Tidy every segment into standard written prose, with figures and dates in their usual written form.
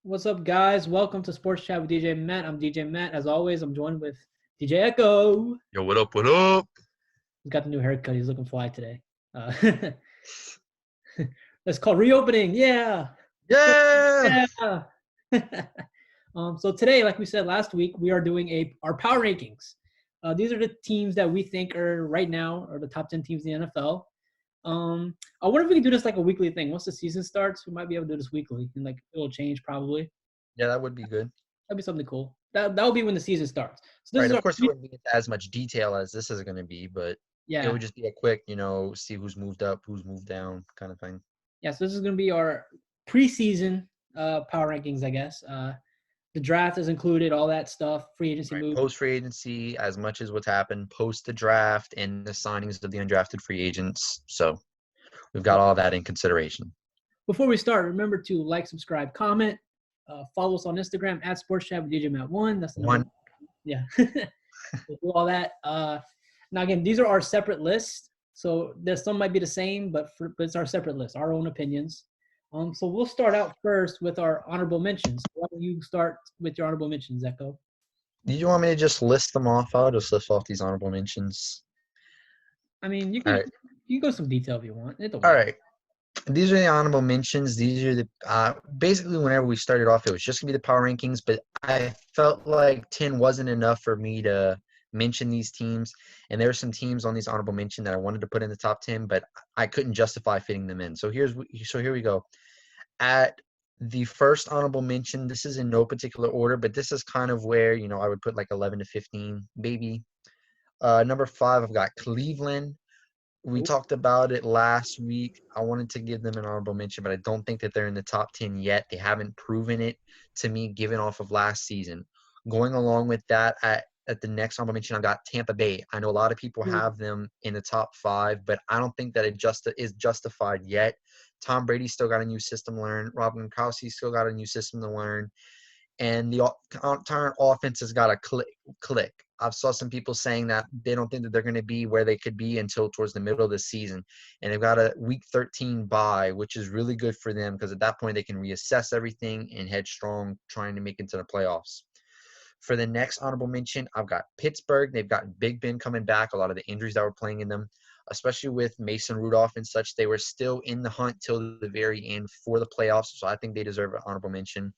What's up, guys? Welcome to Sportschat with DJ Matt. I'm DJ Matt. As always, I'm joined with DJ Echo. Yo, what up? What up? He's got the new haircut. He's looking fly today. Uh, That's called reopening. Yeah. Yeah. Yeah. So today, like we said last week, we are doing our power rankings. These are the teams that we think are right now are the top 10 teams in the NFL. I wonder if we can do this like a weekly thing. Once the season starts, we might be able to do this weekly, and like it'll change probably. Yeah, that would be good. That'd be something cool. That'll be when the season starts. So this Right. is Of our course, it wouldn't be into as much detail as this is going to be, but it yeah would just be a quick, see who's moved up, who's moved down kind of thing. yeah. So this is gonna be our preseason power rankings, I guess. The draft is included, all that stuff, free agency Right. moves. Post free agency, as much as what's happened, post the draft and the signings of the undrafted free agents. So we've got all that in consideration. Before we start, remember to like, subscribe, comment, follow us on Instagram at Sportschat with DJ Matt One. That's the number. One. Yeah, we'll do all that. Now again, these are our separate lists, so there's some might be the same, but it's our separate list, our own opinions. So we'll start out first with our honorable mentions. Why don't you start with your honorable mentions, Echo? Do you want me to just list them off? I'll just list off these honorable mentions. I mean, All right. you can go some detail if you want. It don't All matter. right. These are the honorable mentions. These are the basically whenever we started off, it was just gonna be the power rankings, but I felt like 10 wasn't enough for me to mention these teams. And there are some teams on these honorable mention that I wanted to put in the top 10, but I couldn't justify fitting them in. So here we go. At the first honorable mention, this is in no particular order, but this is kind of where I would put like 11 to 15, maybe. Number 5, I've got Cleveland. We talked about it last week. I wanted to give them an honorable mention, but I don't think that they're in the top 10 yet. They haven't proven it to me, given off of last season. Going along with that, at the next honorable mention, I've got Tampa Bay. I know a lot of people have them in the top 5, but I don't think that it is justified yet. Tom Brady still got a new system to learn. Rob Gronkowski still got a new system to learn. And the entire offense has got to click. I've saw some people saying that they don't think that they're going to be where they could be until towards the middle of the season. And they've got a week 13 bye, which is really good for them because at that point they can reassess everything and head strong trying to make it to the playoffs. For the next honorable mention, I've got Pittsburgh. They've got Big Ben coming back, a lot of the injuries that were playing in them, especially with Mason Rudolph and such. They were still in the hunt till the very end for the playoffs, so I think they deserve an honorable mention.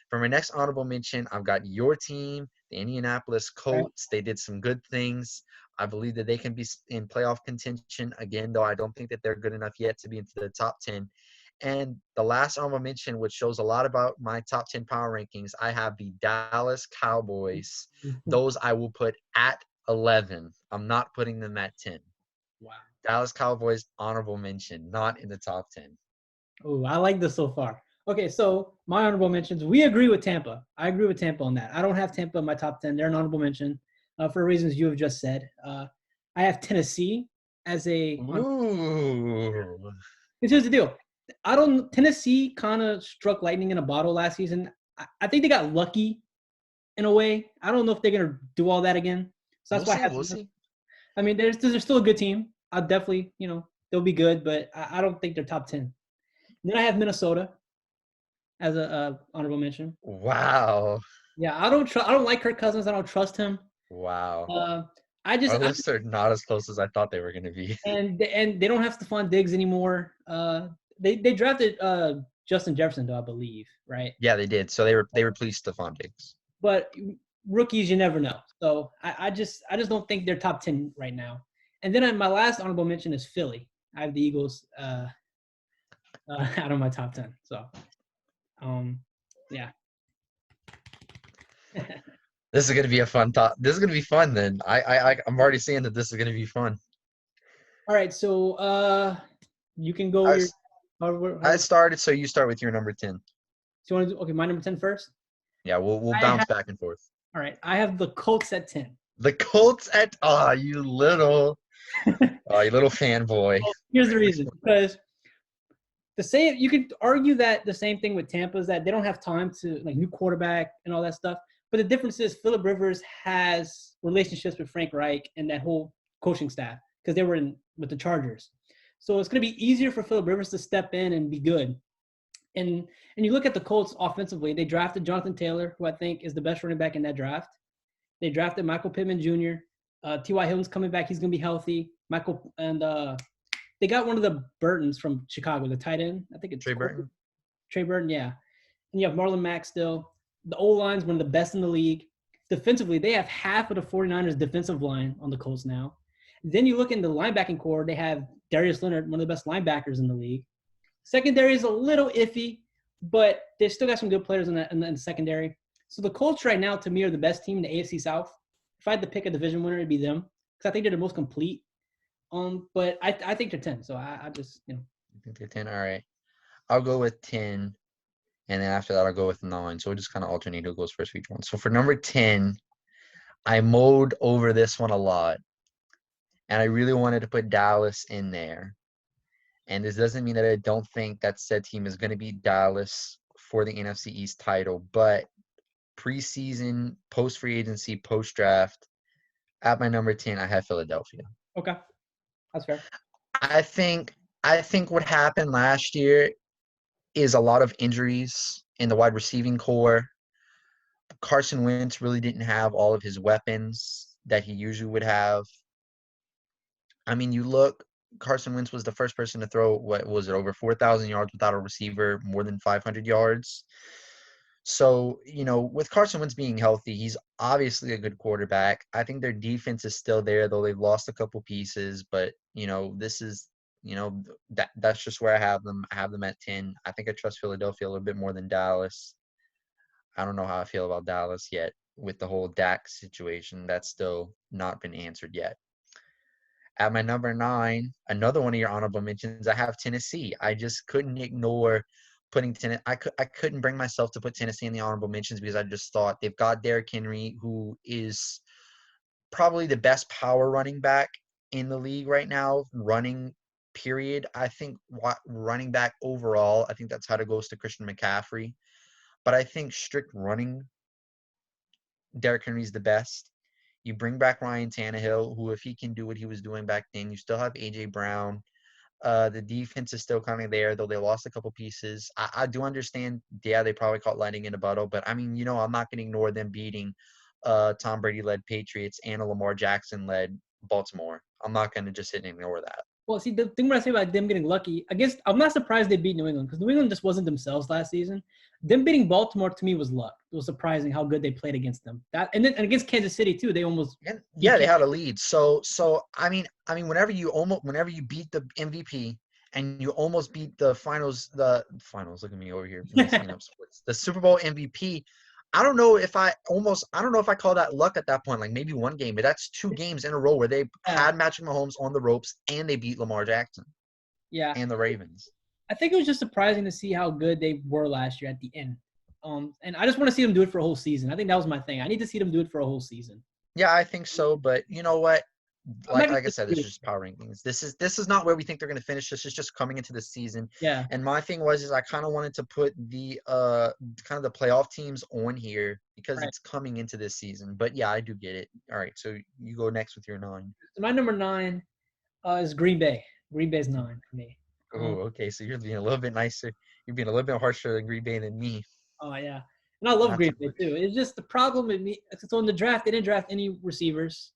For my next honorable mention, I've got your team, the Indianapolis Right. Colts. They did some good things. I believe that they can be in playoff contention again, though I don't think that they're good enough yet to be into the top 10. And the last honorable mention, which shows a lot about my top 10 power rankings, I have the Dallas Cowboys. Those I will put at 11. I'm not putting them at 10. Wow. Dallas Cowboys, honorable mention, not in the top 10. Oh, I like this so far. Okay, so my honorable mentions. We agree with Tampa. I agree with Tampa on that. I don't have Tampa in my top 10. They're an honorable mention for reasons you have just said. I have Tennessee as a. Ooh. Here's the deal. Tennessee kind of struck lightning in a bottle last season. I think they got lucky in a way. I don't know if they're gonna do all that again. So that's why I have. We'll see. I mean, they're still a good team. I'll definitely, they'll be good, but I don't think they're top 10. Then I have Minnesota as a honorable mention. Wow. Yeah, I don't like Kirk Cousins. I don't trust him. Wow. Uh, Our lists are not as close as I thought they were going to be. and they don't have Stephon Diggs anymore. They drafted Justin Jefferson, though, I believe, right? Yeah, they did. So they replaced Stephon Diggs. But rookies, you never know. So I just don't think they're top 10 right now. And then my last honorable mention is Philly. I have the Eagles out of my top 10. So, yeah. This is going to be a fun thought. This is going to be fun then. I'm already seeing that this is going to be fun. All right, so you can go I started, so you start with your number 10. So you want to do okay, my number 10 first? Yeah, we'll bounce back and forth. All right, I have the Colts at 10. The Colts at you little fanboy. Well, here's the reason, because you could argue that the same thing with Tampa is that they don't have time to like new quarterback and all that stuff. But the difference is Phillip Rivers has relationships with Frank Reich and that whole coaching staff because they were with the Chargers. So it's going to be easier for Phillip Rivers to step in and be good. And you look at the Colts offensively, they drafted Jonathan Taylor, who I think is the best running back in that draft. They drafted Michael Pittman Jr. T.Y. Hilton's coming back. He's going to be healthy. They got one of the Burtons from Chicago, the tight end. I think it's Trey Burton. Trey Burton, yeah. And you have Marlon Mack still. The O-line's one of the best in the league. Defensively, they have half of the 49ers defensive line on the Colts now. Then you look in the linebacking core, they have Darius Leonard, one of the best linebackers in the league. Secondary is a little iffy, but they still got some good players in the secondary. So the Colts right now, to me, are the best team in the AFC South. If I had to pick a division winner, it'd be them because I think they're the most complete. But I think they're 10. So I just, I think they're 10. All right. I'll go with 10. And then after that, I'll go with 9. So we'll just kind of alternate who goes first for each one. So for number 10, I mowed over this one a lot. And I really wanted to put Dallas in there. And this doesn't mean that I don't think that said team is going to beat Dallas for the NFC East title. But preseason, post-free agency, post-draft, at my number 10, I have Philadelphia. Okay. That's fair. I think what happened last year is a lot of injuries in the wide receiving core. Carson Wentz really didn't have all of his weapons that he usually would have. I mean, you look, Carson Wentz was the first person to throw, what was it, over 4,000 yards without a receiver, more than 500 yards. So, with Carson Wentz being healthy, he's obviously a good quarterback. I think their defense is still there, though they've lost a couple pieces. But, this is, that's just where I have them. I have them at 10. I think I trust Philadelphia a little bit more than Dallas. I don't know how I feel about Dallas yet with the whole Dak situation. That's still not been answered yet. At my number 9, another one of your honorable mentions, I have Tennessee. I just couldn't ignore putting Tennessee. I couldn't bring myself to put Tennessee in the honorable mentions because I just thought they've got Derrick Henry, who is probably the best power running back in the league right now, running period. I think running back overall, I think that's how it goes to Christian McCaffrey. But I think strict running, Derrick Henry's the best. You bring back Ryan Tannehill, who, if he can do what he was doing back then, you still have A.J. Brown. The defense is still kind of there, though they lost a couple pieces. I do understand, they probably caught lightning in a bottle, but, I mean, I'm not going to ignore them beating Tom Brady-led Patriots and a Lamar Jackson-led Baltimore. I'm not going to just sit and ignore that. Well, see, the thing when I say about them getting lucky, I guess I'm not surprised they beat New England because New England just wasn't themselves last season. Them beating Baltimore, to me, was luck. It was surprising how good they played against them. And against Kansas City too, they almost they had a lead. So I mean, whenever you beat the MVP and you almost beat the finals. Look at me over here, the Super Bowl MVP. I don't know if I call that luck at that point, like maybe one game, but that's 2 games in a row where they had Patrick Mahomes on the ropes and they beat Lamar Jackson. Yeah. And the Ravens. I think it was just surprising to see how good they were last year at the end. And I just want to see them do it for a whole season. I think that was my thing. I need to see them do it for a whole season. Yeah, I think so, but you know what? Like I said, this is just power rankings. This is not where we think they're going to finish. This is just coming into the season. Yeah. And my thing was I kind of wanted to put the kind of the playoff teams on here because it's coming into this season. But yeah, I do get it. All right, so you go next with your 9. So my number 9 is Green Bay. Green Bay's 9 for me. Oh, okay. So you're being a little bit nicer. You're being a little bit harsher on Green Bay than me. Oh yeah, and I love Green Bay too. It's just the problem with me. So in the draft, they didn't draft any receivers.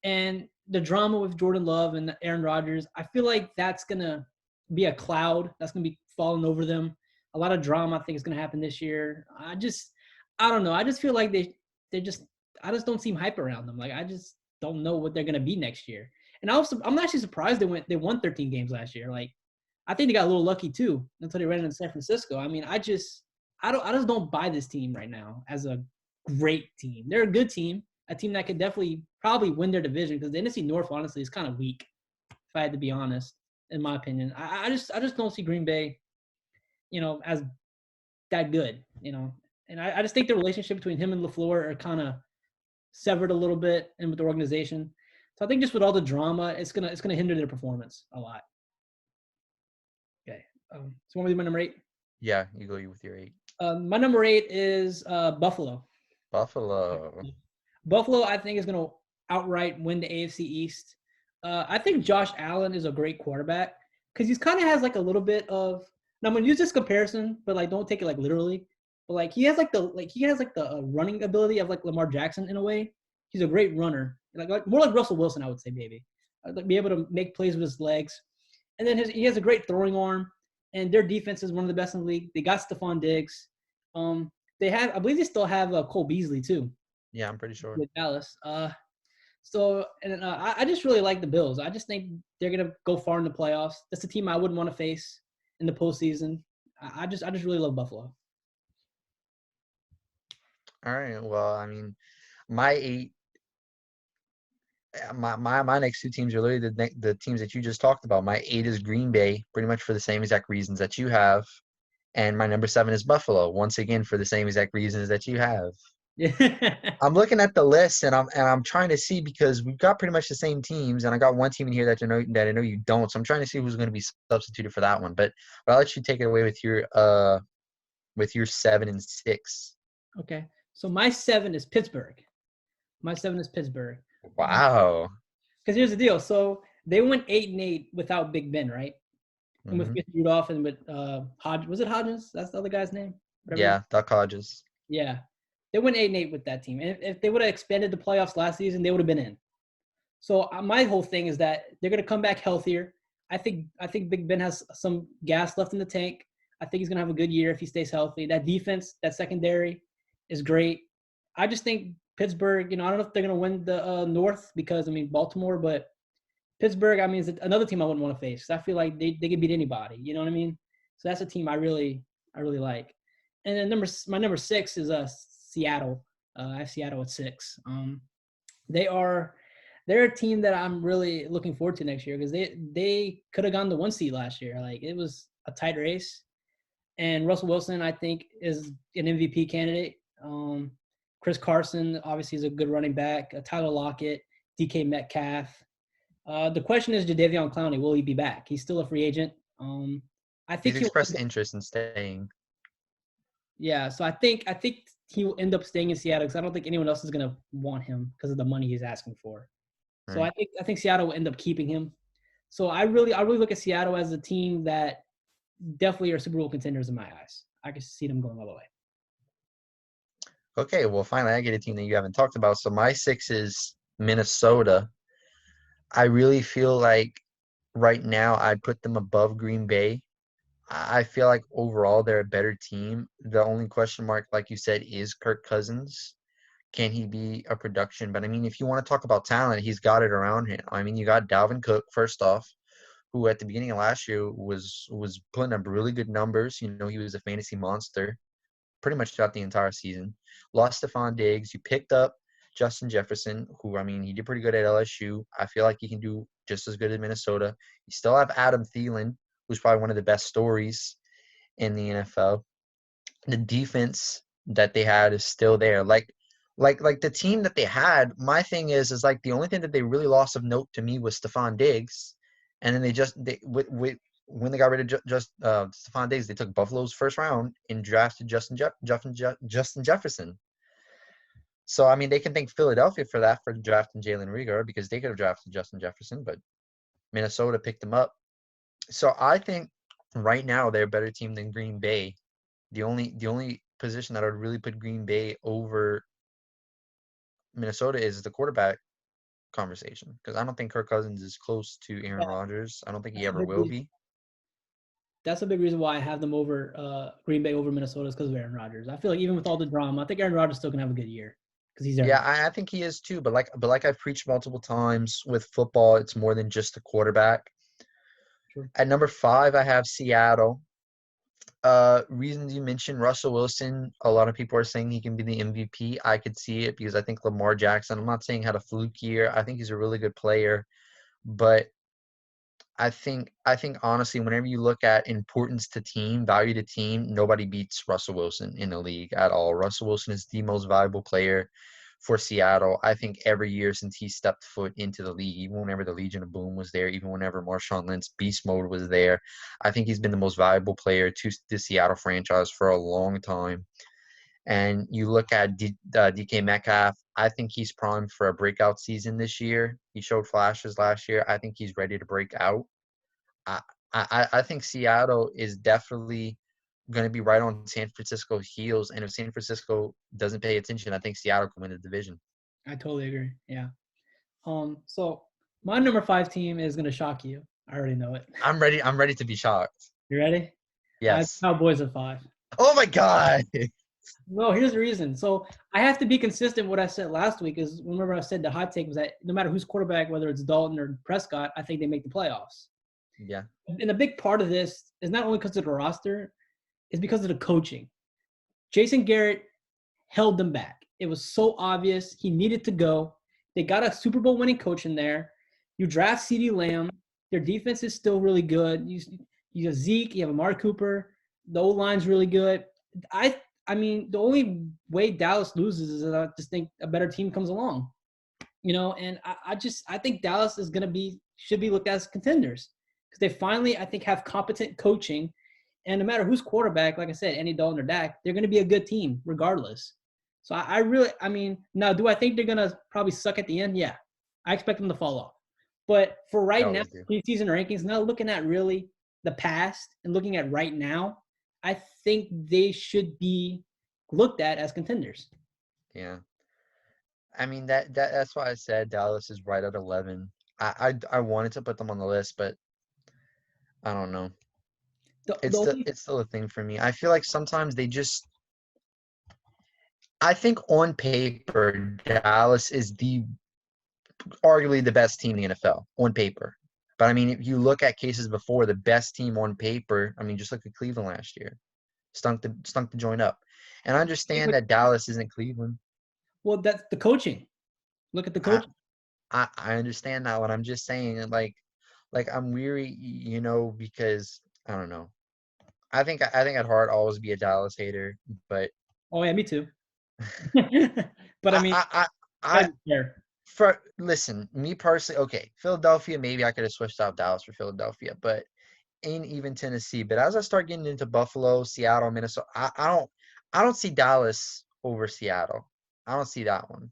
And the drama with Jordan Love and Aaron Rodgers, I feel like that's going to be a cloud that's going to be falling over them. A lot of drama I think is going to happen this year. I don't know. I just feel like I just don't seem hype around them. Like I just don't know what they're going to be next year. And I'm actually surprised they won 13 games last year. Like I think they got a little lucky too until they ran into San Francisco. I mean, I just don't buy this team right now as a great team. They're a good team. A team that could definitely probably win their division because the NFC North, honestly, is kind of weak, if I had to be honest, in my opinion. I just don't see Green Bay, as that good, And I just think the relationship between him and LaFleur are kind of severed a little bit and with the organization. So I think just with all the drama, it's gonna hinder their performance a lot. Okay. So want me to do my number 8? Yeah, you go with your 8. My number 8 is Buffalo. Buffalo, I think, is going to outright win the AFC East. I think Josh Allen is a great quarterback because he kind of has like a little bit of Now I'm gonna use this comparison, but like don't take it like literally. But like he has the running ability of like Lamar Jackson in a way. He's a great runner, like more like Russell Wilson, I would say maybe. Like be able to make plays with his legs, and then he has a great throwing arm. And their defense is one of the best in the league. They got Stephon Diggs. They have, I believe, they still have Cole Beasley too Yeah, I'm pretty sure. with Dallas. I just really like the Bills. I just think they're gonna go far in the playoffs. That's a team I wouldn't want to face in the postseason. I just really love Buffalo. All right. Well, I mean, my eight, my next two teams are literally the teams that you just talked about. My eight is Green Bay, pretty much for the same exact reasons that you have, and my number seven is Buffalo, once again for the same exact reasons that you have. Yeah. I'm looking at the list and I'm trying to see because we've got pretty much the same teams, and I got one team in here that I know you don't. So I'm trying to see who's going to be substituted for that one. But I'll let you take it away with your 7 and 6. Okay. So my seven is Pittsburgh. My seven is Pittsburgh. Wow. Because here's the deal. So they went 8-8 without Big Ben, right? And with Hmm. Rudolph and with Hodge. Was it Hodges? That's the other guy's name. Whatever. Yeah, Duck Hodges. Yeah. They went 8-8 with that team. And if they would have expanded the playoffs last season, they would have been in. So my whole thing is that they're going to come back healthier. I think Big Ben has some gas left in the tank. I think he's going to have a good year if he stays healthy. That defense, that secondary is great. I just think Pittsburgh, I don't know if they're going to win the North because, Baltimore, but Pittsburgh, is another team I wouldn't want to face. I feel like they can beat anybody. You know what I mean? So that's a team I really like. And then my number 6 is Seattle. I have Seattle at 6. They are they're a team that I'm really looking forward to next year because they could have gone the 1 seed last year. Like it was a tight race, and Russell Wilson I think is an MVP candidate. Chris Carson obviously is a good running back. Tyler Lockett, DK Metcalf. The question is Jadeveon Clowney, will he be back? He's still a free agent. I He's think he'll expressed interest in staying. yeah. So I think he will end up staying in Seattle because I don't think anyone else is gonna want him because of the money he's asking for. So Right. I think Seattle will end up keeping him. So I really look at Seattle as a team that definitely are Super Bowl contenders in my eyes. I can see them going all the way. Okay, well, finally, I get a team that you haven't talked about. So my 6 is Minnesota. I really feel like right now I'd put them above Green Bay. I feel like overall they're a better team. The only question mark, like you said, is Kirk Cousins. Can he be a production? But I mean, if you want to talk about talent, he's got it around him. I mean, you got Dalvin Cook first off, who at the beginning of last year was putting up really good numbers. You know, he was a fantasy monster pretty much throughout the entire season. Lost Stephon Diggs. You picked up Justin Jefferson, who, I mean, he did pretty good at LSU. I feel like he can do just as good at Minnesota. You still have Adam Thielen, who's probably one of the best stories in the NFL. The defense that they had is still there. Like the team that they had, my thing is like the only thing that they really lost of note to me was Stephon Diggs. And then when they got rid of just Stephon Diggs, they took Buffalo's first round and drafted Justin Jefferson. So I mean, they can thank Philadelphia for that for drafting Jalen Reagor because they could have drafted Justin Jefferson, but Minnesota picked him up. So I think right now they're a better team than Green Bay. The only position that I would really put Green Bay over Minnesota is the quarterback conversation because I don't think Kirk Cousins is close to Aaron Yeah, Rodgers. I don't think he that's a ever big will reason. be. That's a big reason why I have them over Green Bay over Minnesota is because of Aaron Rodgers. I feel like even with all the drama, I think Aaron Rodgers still can have a good year because he's Aaron Yeah, Rodgers. I think he is too. But like I've preached multiple times with football, it's more than just the quarterback. True. At number 5, I have Seattle. Reasons you mentioned Russell Wilson. A lot of people are saying he can be the MVP. I could see it because I think Lamar Jackson. I'm not saying had a fluke year. I think he's a really good player, but I think honestly, whenever you look at importance to team, value to team, nobody beats Russell Wilson in the league at all. Russell Wilson is the most valuable player for Seattle. I think every year since he stepped foot into the league, even whenever the Legion of Boom was there, even whenever Marshawn Lynch beast mode was there, I think he's been the most valuable player to the Seattle franchise for a long time. And you look at DK Metcalf, I think he's primed for a breakout season this year. He showed flashes last year. I think he's ready to break out. I think Seattle is definitely going to be right on San Francisco's heels. And if San Francisco doesn't pay attention, I think Seattle can win the division. I totally agree. Yeah. So my number 5 team is gonna shock you. I already know it. I'm ready. I'm ready to be shocked. You ready? I have Yes. Cowboys at 5. Oh my God. No, here's the reason. So I have to be consistent. What I said last week is, remember I said the hot take was that no matter who's quarterback, whether it's Dalton or Prescott, I think they make the playoffs. Yeah. And a big part of this is not only because of the roster, it's because of the coaching. Jason Garrett held them back. It was so obvious he needed to go. They got a Super Bowl winning coach in there. You draft CeeDee Lamb. Their defense is still really good. You have Zeke. You have Amari Cooper. The O line's really good. I mean, the only way Dallas loses is that I just think a better team comes along. And I think Dallas should be looked at as contenders because they finally, I think, have competent coaching. And no matter who's quarterback, like I said, Andy Dalton or Dak, they're going to be a good team regardless. So I mean, now, do I think they're going to probably suck at the end? Yeah. I expect them to fall off. But for I right now, always do. preseason rankings, now looking at really the past and looking at right now, I think they should be looked at as contenders. Yeah. I mean that's why I said Dallas is right at 11. I wanted to put them on the list, but I don't know. The only It's still a thing for me. I feel like sometimes they just I think on paper Dallas is the arguably the best team in the NFL on paper. But I mean, if you look at cases before, the best team on paper, I mean, just look at Cleveland last year. Stunk the joint up. And I understand that Dallas isn't Cleveland. Well, that's the coaching. Look at the I coaching. I understand that what I'm just saying. And like I'm weary, because I don't know. I think at heart I'll always be a Dallas hater, but Oh yeah, me too. But I I mean, I I, gotta I be fair. for listen, me personally, okay, Philadelphia, maybe I could have switched out Dallas for Philadelphia, but ain't even Tennessee. But as I start getting into Buffalo, Seattle, Minnesota, I don't see Dallas over Seattle. I don't see that one.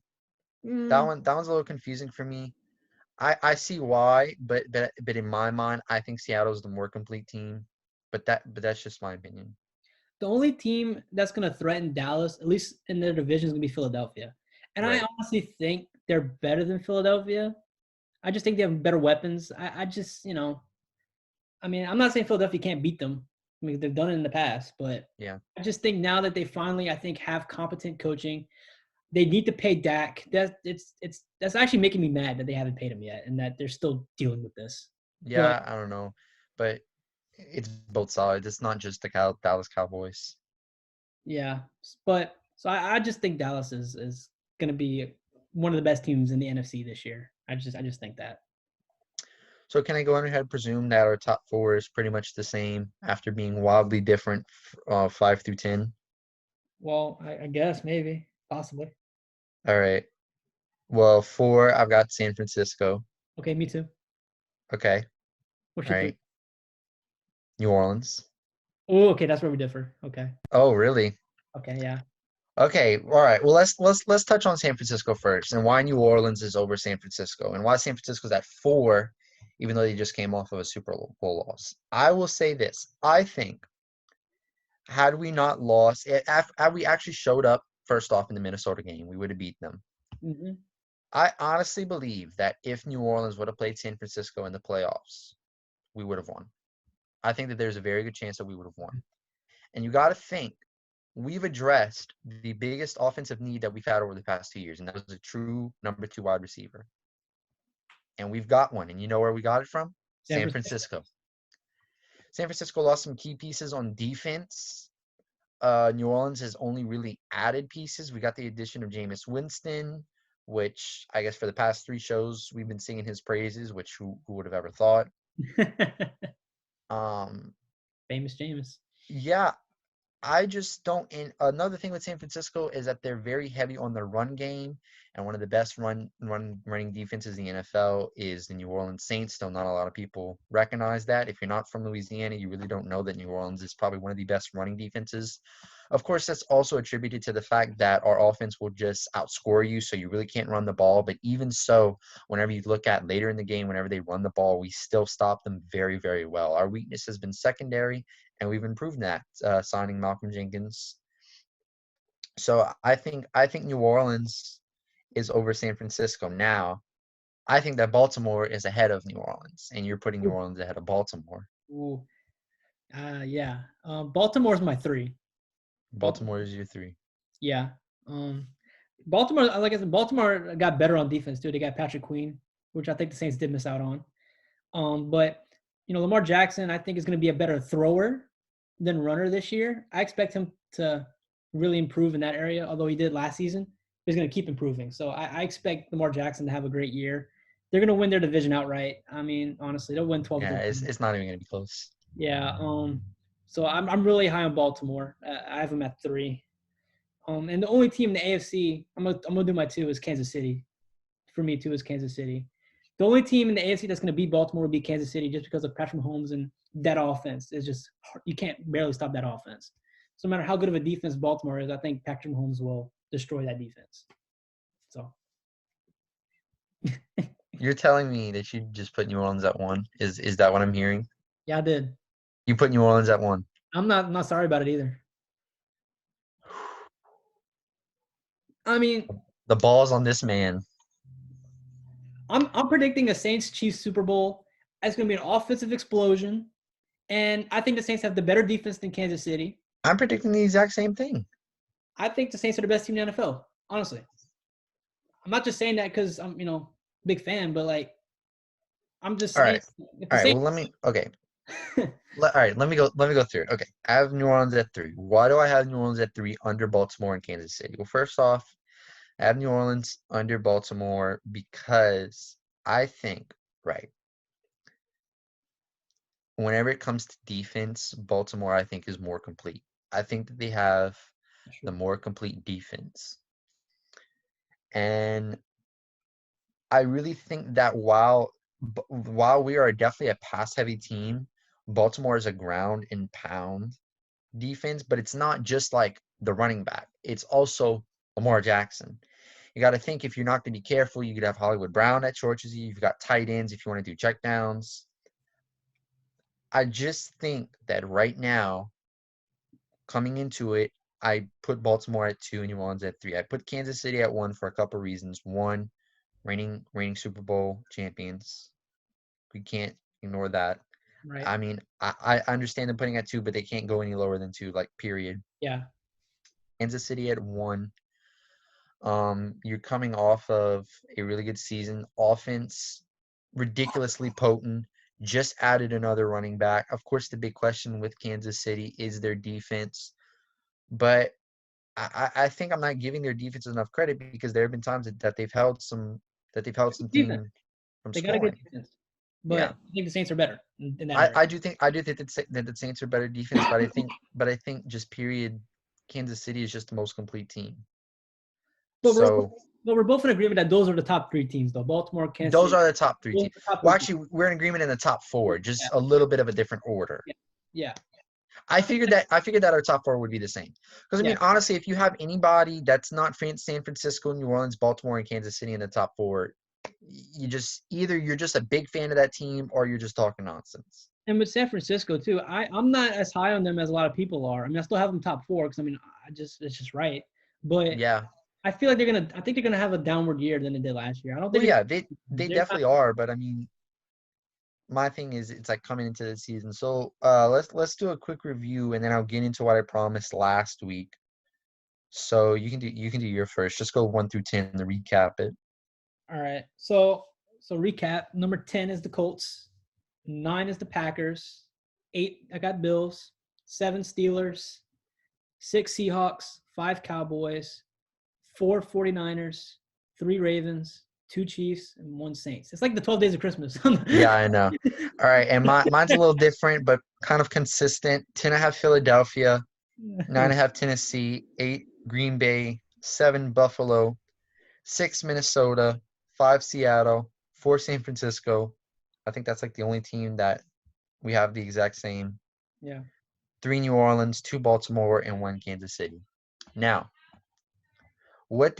Mm, That one's a little confusing for me. I see why, but in my mind, I think Seattle's the more complete team. But that's just my opinion. the only team that's gonna threaten Dallas, at least in their division, is gonna be Philadelphia. And I Right. honestly think they're better than Philadelphia. I just think they have better weapons. I just, I mean, I'm not saying Philadelphia can't beat them. I mean, they've done it in the past, but Yeah. I just think now that they finally, I think, have competent coaching, they need to pay Dak. That's actually making me mad that they haven't paid him yet, and that they're still dealing with this. But Yeah, I don't know. But it's both sides. It's not just the Dallas Cowboys. yeah, but so I just think Dallas is going to be one of the best teams in the NFC this year. I just think that. So can I go ahead and presume that our top four is pretty much the same after being wildly different, 5 through 10? Well, I guess maybe possibly. All right. Well, four, I've got San Francisco. Okay, me too. Okay. What's All your three? right. New Orleans. Oh, okay, that's where we differ. Okay, Oh, really? okay, yeah. Okay. All right. Well, let's touch on San Francisco first and why New Orleans is over San Francisco and why San Francisco's at four, even though they just came off of a Super Bowl loss. I will say this. I think had we not lost, had we actually showed up first off in the Minnesota game, we would have beat them. Hmm. I honestly believe that if New Orleans would have played San Francisco in the playoffs, we would have won. I think that there's a very good chance that we would have won. And you got to think, we've addressed the biggest offensive need that we've had over the past 2 years, and that was a true number two wide receiver. And we've got one. And you know where we got it from? San San Francisco. Francisco. San Francisco lost some key pieces on defense. New Orleans has only really added pieces. We got the addition of Jameis Winston, which I guess for the past 3 shows we've been singing his praises, which who would have ever thought? Um, Famous James. yeah, I just don't. And another thing with San Francisco is that they're very heavy on their run game, and one of the best running defenses in the NFL is the New Orleans Saints. Though not a lot of people recognize that. If you're not from Louisiana, you really don't know that New Orleans is probably one of the best running defenses. Of course, that's also attributed to the fact that our offense will just outscore you, so you really can't run the ball. But even so, whenever you look at later in the game, whenever they run the ball, we still stop them very, very well. Our weakness has been secondary, and we've improved that signing Malcolm Jenkins. So I think New Orleans is over San Francisco now. I think that Baltimore is ahead of New Orleans, and you're putting New Ooh, Orleans ahead of Baltimore. ooh. Yeah. Baltimore's my 3. Baltimore. Baltimore is your 3. Yeah. Um, Baltimore, like I said, Baltimore got better on defense too. They got Patrick Queen, which I think the Saints did miss out on. But Lamar Jackson, I think is going to be a better thrower than runner this year. I expect him to really improve in that area, although he did last season. He's going to keep improving. So I expect Lamar Jackson to have a great year. They're going to win their division outright. I mean, honestly, they'll win 12 Yeah, to it's 10. it's not even gonna be close. Yeah. So I'm really high on Baltimore. I have them at 3. And the only team in the AFC, I'm gonna do my 2 is Kansas City. For me, 2 is Kansas City. The only team in the AFC that's going to beat Baltimore would be Kansas City, just because of Patrick Mahomes and that offense is just you can't barely stop that offense. So no matter how good of a defense Baltimore is, I think Patrick Mahomes will destroy that defense. So You're telling me that you just put New Orleans at 1? Is that what I'm hearing? yeah, I did. You put New Orleans at 1. I'm not sorry about it either. I mean, The ball's on this man. I'm predicting a Saints Chiefs Super Bowl. It's going to be an offensive explosion, and I think the Saints have the better defense than Kansas City. I'm predicting the exact same thing. I think the Saints are the best team in the NFL. Honestly, I'm not just saying that because I'm big fan, but like I'm just All saying right. if the All right. Saints. Well, all right, let me go through it. Okay, I have New Orleans at 3. Why do I have New Orleans at 3 under Baltimore and Kansas City? Well, first off, I have New Orleans under Baltimore because I think, right, whenever it comes to defense, Baltimore I think is more complete. I think that they have the Sure. more complete defense. And I really think that while we are definitely a pass heavy team, Baltimore is a ground and pound defense, but it's not just like the running back. It's also Lamar Jackson. You got to think if you're not going to be careful, you could have Hollywood Brown that torches you. You've got tight ends if you want to do check downs. I just think that right now, coming into it, I put Baltimore at 2 and New Orleans at 3. I put Kansas City at 1 for a couple of reasons. One, reigning Super Bowl champions. We can't ignore that. Right. I mean, I understand them putting at 2, but they can't go any lower than 2, like, period. Yeah. Kansas City at 1. You're coming off of a really good season. Offense, ridiculously potent. Just added another running back. Of course, the big question with Kansas City is their defense. But I think I'm not giving their defense enough credit because there have been times that they've held some Defense. team from They got a good scoring. defense, but Yeah. I think the Saints are better in that I, area. I do think that the Saints are better defense, but I think just period, Kansas City is just the most complete team. But we're So but we're both in agreement that those are the top 3 teams, though. Baltimore, Kansas those City. are the top 3 Those are teams. the top Well, 3 teams. actually, we're in agreement in the top 4, Yeah. just a little bit of a different order. Yeah. Yeah. I figured that our top 4 would be the same. Because I Yeah. mean, honestly, if you have anybody that's not San Francisco, New Orleans, Baltimore, and Kansas City in the top 4, you're just a big fan of that team or you're just talking nonsense. And with San Francisco too, I'm not as high on them as a lot of people are. I mean, I still have them top 4 because I mean, it's just right. But Yeah. I feel like I think they're gonna have a downward year than they did last year. I don't Well, think yeah, they they're not. definitely are, but I mean, my thing is it's like coming into the season. So let's do a quick review and then I'll get into what I promised last week. So you can do your first. Just go 1 through 10 to recap it. All right. So recap. Number 10 is the Colts. 9 is the Packers. 8 I got Bills. 7 Steelers. 6 Seahawks. 5 Cowboys. 4 49ers. 3 Ravens. 2 Chiefs and 1 Saints. It's like the 12 days of Christmas. Yeah, I know. All right, and mine's a little different, but kind of consistent. 10 I have Philadelphia. 9.5 Tennessee, 8 Green Bay, 7 Buffalo, 6 Minnesota, 5 Seattle, 4 San Francisco. I think that's like the only team that we have the exact same. Yeah. 3 New Orleans, 2 Baltimore, and 1 Kansas City. Now, what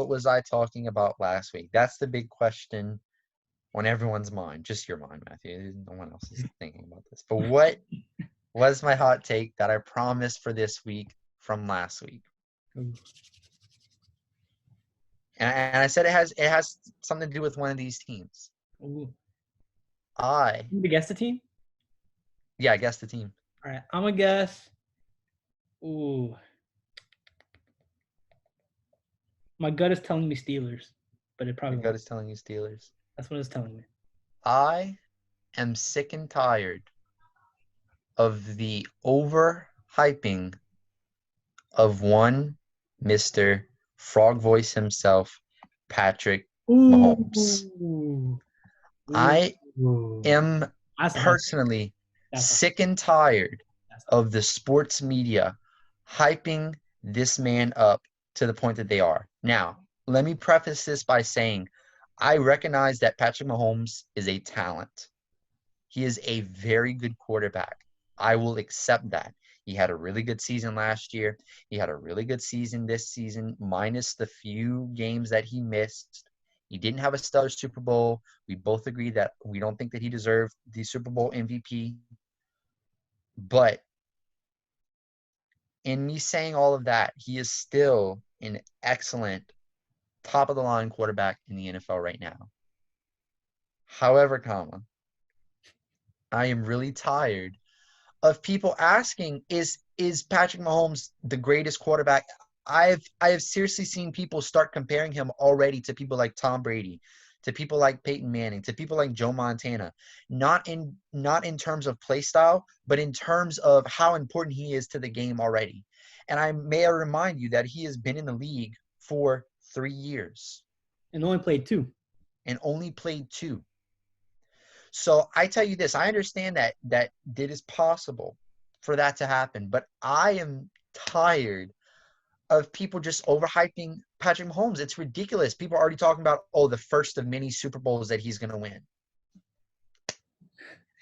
was I talking about last week? That's the big question on everyone's mind. Just your mind, Matthew. No one else is thinking about this. But what was my hot take that I promised for this week from last week? And I said it has something to do with one of these teams. Ooh. I You guess the team? guess the team. All right. I'm going to guess. Ooh. My gut is telling me Steelers, but it probably Your gut won't. is telling you Steelers. That's what it's telling me. I am sick and tired of the overhyping of one Mr. Frog Voice himself, Patrick Mahomes. Ooh. I Ooh. am That's a hot. personally That's a. sick and tired That's a. of the sports media hyping this man up to the point that they are. Now, let me preface this by saying I recognize that Patrick Mahomes is a talent. He is a very good quarterback. I will accept that. He had a really good season last year. He had a really good season this season, minus the few games that he missed. He didn't have a stellar Super Bowl. We both agree that we don't think that he deserved the Super Bowl MVP. But in me saying all of that, he is still an excellent top of the line quarterback in the NFL right now. However, I am really tired of people asking, is Patrick Mahomes the greatest quarterback? I have seriously seen people start comparing him already to people like Tom Brady, to people like Peyton Manning, to people like Joe Montana. Not in terms of play style, but in terms of how important he is to the game already. And I remind you that he has been in the league for 3 years And only played 2. and only played 2. So I tell you this, I understand that it is possible for that to happen, but I am tired of people just overhyping Patrick Mahomes. It's ridiculous. People are already talking about, the first of many Super Bowls that he's going to win.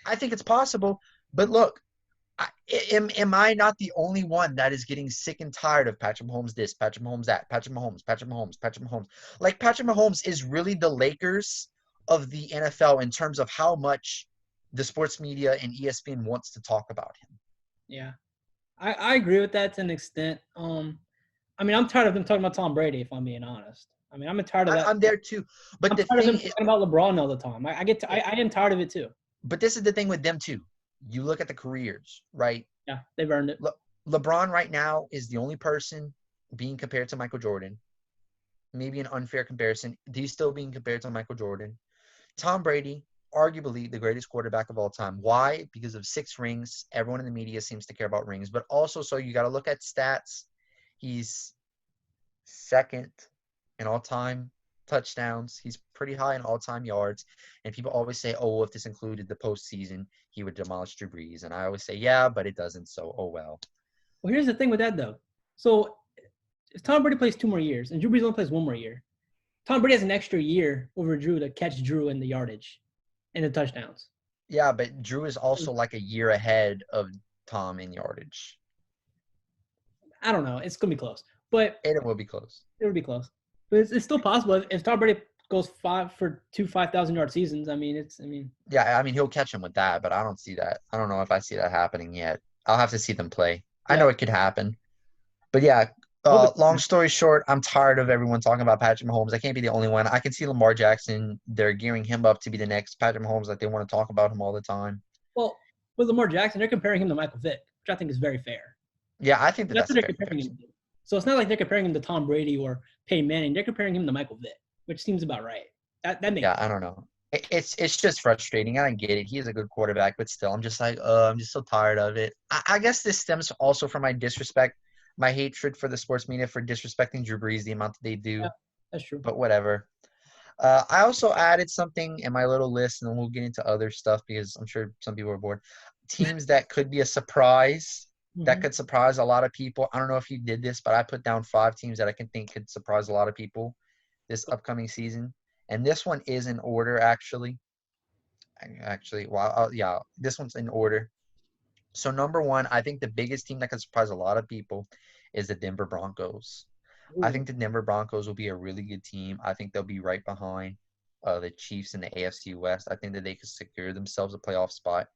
I think it's possible, but look, am I not the only one that is getting sick and tired of Patrick Mahomes this, Patrick Mahomes that, Patrick Mahomes, Patrick Mahomes, Patrick Mahomes? Like, Patrick Mahomes is really the Lakers of the NFL in terms of how much the sports media and ESPN wants to talk about him. Yeah. I agree with that to an extent. I mean, I'm tired of them talking about Tom Brady, if I'm being honest. I mean, I'm tired of that. I'm there too, but I'm the tired of them thing is, talking about LeBron all the time. I am tired of it too. but this is the thing with them too. You look at the careers, right? Yeah, they've earned it. LeBron right now is the only person being compared to Michael Jordan. Maybe an unfair comparison. He's still being compared to Michael Jordan. Tom Brady, arguably the greatest quarterback of all time. Why? Because of 6 rings. Everyone in the media seems to care about rings, but also, so you got to look at stats. He's second in all-time touchdowns. He's pretty high in all-time yards. And people always say, if this included the postseason, he would demolish Drew Brees. And I always say, yeah, but it doesn't. So, well. Well, here's the thing with that though. So if Tom Brady plays 2 more years and Drew Brees only plays 1 more year, Tom Brady has an extra year over Drew to catch Drew in the yardage and the touchdowns. Yeah, but Drew is also like a year ahead of Tom in yardage. I don't know. It's gonna be close, but It will be close. it would be close. But it's still possible if Tom Brady goes 5,000-yard seasons. Yeah, I mean, he'll catch him with that, but I don't see that. I don't know if I see that happening yet. I'll have to see them play. I Yeah. know it could happen. But yeah, long story short, I'm tired of everyone talking about Patrick Mahomes. I can't be the only one. I can see Lamar Jackson. They're gearing him up to be the next Patrick Mahomes. Like, they want to talk about him all the time. Well, with Lamar Jackson, they're comparing him to Michael Vick, which I think is very fair. Yeah, I think that's what a they're fair comparing him comparison. to. So it's not like they're comparing him to Tom Brady or Peyton Manning. They're comparing him to Michael Vick, which seems about right. That makes Yeah, I don't know. It's just frustrating. I get it. He is a good quarterback, but still, I'm just like, I'm just so tired of it. I guess this stems also from my disrespect, my hatred for the sports media for disrespecting Drew Brees the amount that they do. Yeah, that's true. But whatever. I also added something in my little list, and then we'll get into other stuff because I'm sure some people are bored. Teams that could be a surprise that Hmm. could surprise a lot of people. I don't know if you did this, but I put down 5 teams that I can think could surprise a lot of people this upcoming season. And this one is in order, actually. Actually, well, yeah, this one's in order. So number one, I think the biggest team that could surprise a lot of people is the Denver Broncos. I Ooh, think the Denver Broncos will be a really good team. I think they'll be right behind the Chiefs in the AFC West. I think that they could secure themselves a playoff spot.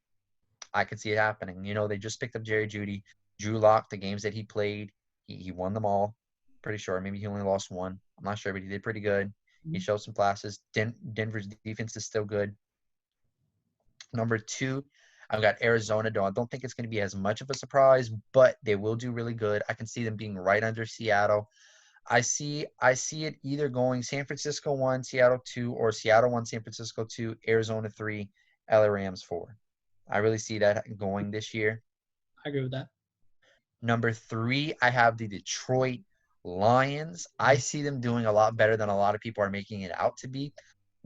I could see it happening. They just picked up Jerry Jeudy. Drew Lock, the games that he played, he won them all. Pretty sure. Maybe he only lost one. I'm not sure, but he did pretty good. He mhm. showed some flashes. Denver's defense is still good. Number two, I've got Arizona. Though I don't think it's going to be as much of a surprise, but they will do really good. I can see them being right under Seattle. I see it either going San Francisco 1, Seattle 2, or Seattle 1, San Francisco 2, Arizona 3, LA Rams 4. I really see that going this year. I agree with that. Number three, I have the Detroit Lions. I Mhm. see them doing a lot better than a lot of people are making it out to be.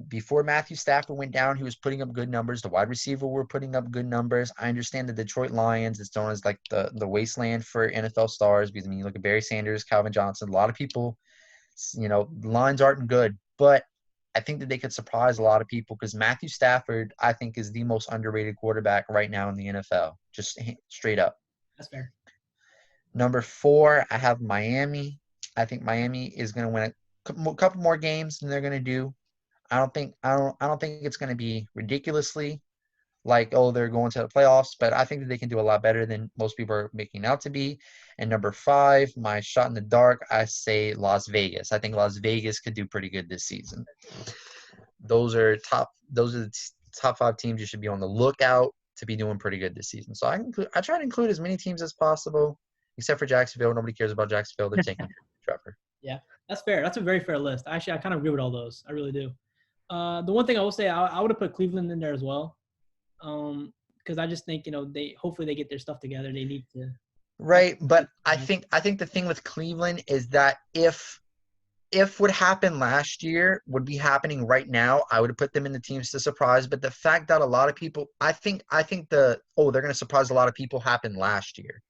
Before Matthew Stafford went down, he was putting up good numbers. The wide receiver were putting up good numbers. I understand the Detroit Lions. It's known as like the wasteland for NFL stars because, I mean, you look at Barry Sanders, Calvin Johnson, a lot of people, lines aren't good. But I think that they could surprise a lot of people because Matthew Stafford, I think, is the most underrated quarterback right now in the NFL, just straight up. That's fair. Number four, I have Miami. I think Miami is going to win a couple more games than they're going to do. I don't think it's going to be ridiculously like, oh, they're going to the playoffs, but I think that they can do a lot better than most people are making out to be. And number five, my shot in the dark, I say Las Vegas. I think Las Vegas could do pretty good this season. Those are the top 5 teams you should be on the lookout to be doing pretty good this season. So I try to include as many teams as possible, except for Jacksonville. Nobody cares about Jacksonville. They're taking Trevor. Yeah, that's fair. That's a very fair list. Actually, I kind of agree with all those. I really do. The one thing I will say, I would have put Cleveland in there as well, because I just think they hopefully they get their stuff together. They need to. I, Right, but I think the thing with Cleveland is that if what happened last year would be happening right now, I would have put them in the teams to surprise. But the fact that a lot of people, I think they're going to surprise a lot of people happened last year.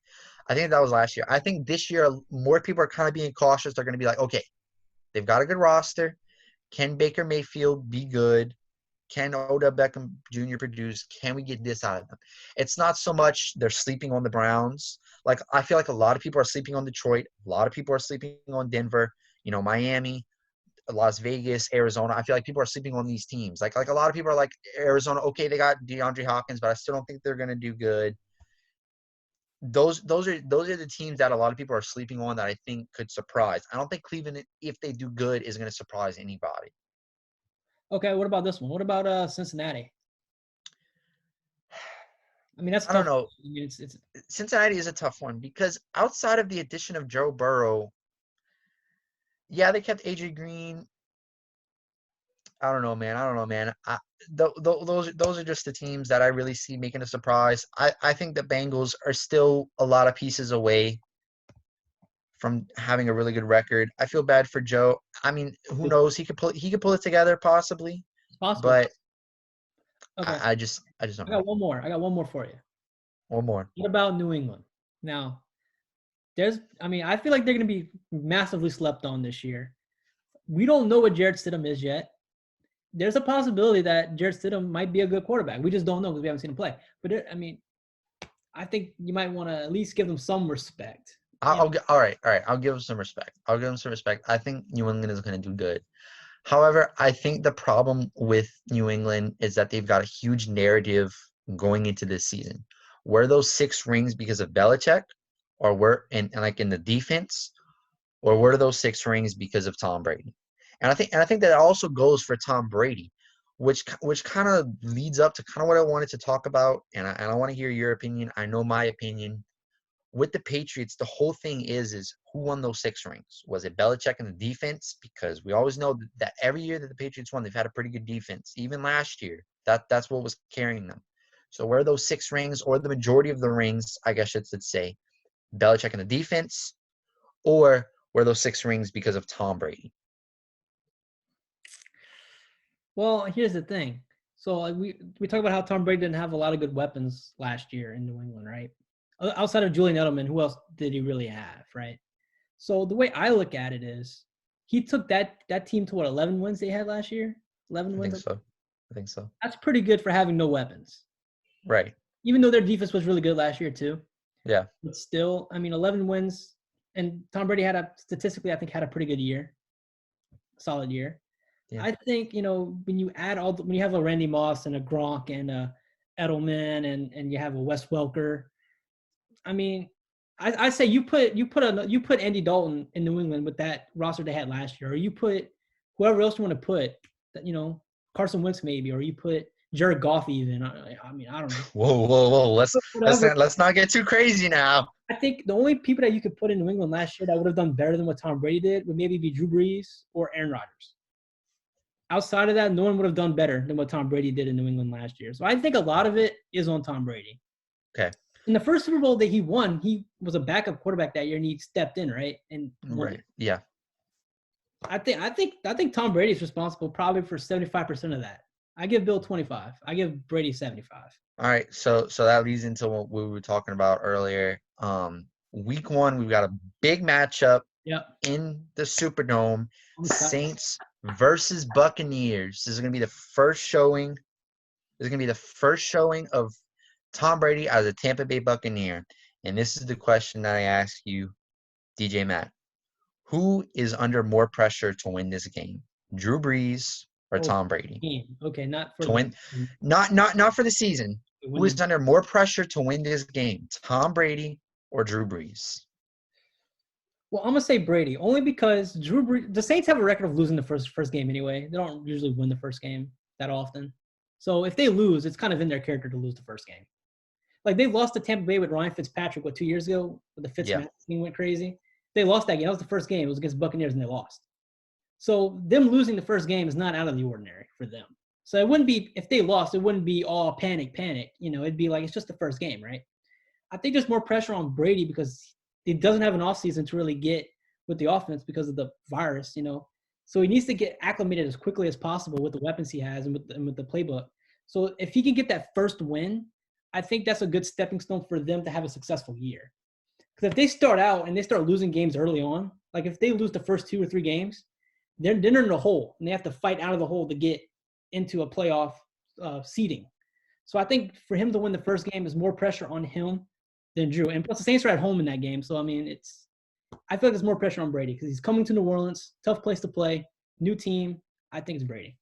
I think that was last year. I think this year more people are kind of being cautious. They're going to be like, okay, they've got a good roster. Can Baker Mayfield be good? Can Odell Beckham Jr. produce? Can we get this out of them? It's not so much they're sleeping on the Browns. Like, I feel like a lot of people are sleeping on Detroit. A lot of people are sleeping on Denver, Miami, Las Vegas, Arizona. I feel like people are sleeping on these teams. Like a lot of people are like Arizona. Okay, they got DeAndre Hopkins, but I still don't think they're going to do good. Those are the teams that a lot of people are sleeping on that I think could surprise. I don't think Cleveland, if they do good, is going to surprise anybody. okay, what about this one? What about Cincinnati? I mean, that's I don't tough. know. I mean, it's Cincinnati is a tough one because outside of the addition of Joe Burrow, yeah, they kept AJ Green. I don't know, man. I don't know, man. Those are just the teams that I really see making a surprise. I think the Bengals are still a lot of pieces away from having a really good record. I feel bad for Joe. I mean, who knows? He could pull it together possibly, possible. but Okay, I just don't I know. got one more. I got one more for you. One more. What about New England? Now, I mean, I feel like they're going to be massively slept on this year. We don't know what Jared Stidham is yet. There's a possibility that Jared Stidham might be a good quarterback. We just don't know because we haven't seen him play. But I mean, I think you might want to at least give them some respect. All right, all right. I'll give him some respect. I'll give him some respect. I think New England is going to do good. However, I think the problem with New England is that they've got a huge narrative going into this season. Were those 6 rings because of Belichick, or were and like in the defense, or were those 6 rings because of Tom Brady? And I think that also goes for Tom Brady, which kind of leads up to kind of what I wanted to talk about, and I want to hear your opinion. I know my opinion with the Patriots, the whole thing is who won those 6 rings? Was it Belichick and the defense? Because we always know that every year that the Patriots won, they've had a pretty good defense. Even last year, that's what was carrying them. So where are those 6 rings, or the majority of the rings, I guess I should say, Belichick and the defense, or were those 6 rings because of Tom Brady? Well, here's the thing. So like we talk about how Tom Brady didn't have a lot of good weapons last year in New England, right? Outside of Julian Edelman, who else did he really have, right? So the way I look at it is he took that team to what, 11 wins they had last year? 11 I think wins. so. I think so. That's pretty good for having no weapons. Right. Even though their defense was really good last year too. Yeah. But still, I mean, 11 wins, and Tom Brady statistically, I think, had a pretty good year, solid year. Yeah. I think, when you add when you have a Randy Moss and a Gronk and a Edelman and you have a Wes Welker, I mean, I say you put Andy Dalton in New England with that roster they had last year, or you put whoever else you want to put, Carson Wentz maybe, or you put Jared Goff even. I mean, I don't know. Whoa. Whatever. Let's not get too crazy now. I think the only people that you could put in New England last year that would have done better than what Tom Brady did would maybe be Drew Brees or Aaron Rodgers. Outside of that, no one would have done better than what Tom Brady did in New England last year. So I think a lot of it is on Tom Brady. Okay. In the first Super Bowl that he won, he was a backup quarterback that year, and he stepped in, right? And won. Right. Yeah. I think Tom Brady is responsible probably for 75% of that. I give Bill 25. I give Brady 75. All right. So that leads into what we were talking about earlier. Week 1, we've got a big matchup Yep. in the Superdome. I'm excited. Saints versus Buccaneers. This is going to be the first showing. This is going to be the first showing of Tom Brady as a Tampa Bay Buccaneer. And this is the question that I ask you, DJ Matt. Who is under more pressure to win this game? Drew Brees or Tom Brady? Team. Okay, not for to win, not for the season. Who is under more pressure to win this game? Tom Brady or Drew Brees? Well, I'm gonna say Brady, only because the Saints have a record of losing the first game anyway. They don't usually win the first game that often. So if they lose, it's kind of in their character to lose the first game. Like they lost to Tampa Bay with Ryan Fitzpatrick 2 years ago, with the Fitzmagic thing went crazy. They lost that game. That was the first game. It was against Buccaneers and they lost. So them losing the first game is not out of the ordinary for them. So it wouldn't be, if they lost, it wouldn't be all panic. It'd be like it's just the first game, right? I think there's more pressure on Brady because he doesn't have an offseason to really get with the offense because of the virus, So he needs to get acclimated as quickly as possible with the weapons he has and with the playbook. So if he can get that first win, I think that's a good stepping stone for them to have a successful year. Because if they start out and they start losing games early on, like if they lose the first 2 or 3 games, they're in the hole and they have to fight out of the hole to get into a playoff seeding. So I think for him to win the first game is more pressure on him than Drew. And plus the Saints are at home in that game. So, I mean, I feel like there's more pressure on Brady because he's coming to New Orleans, tough place to play, new team. I think it's Brady.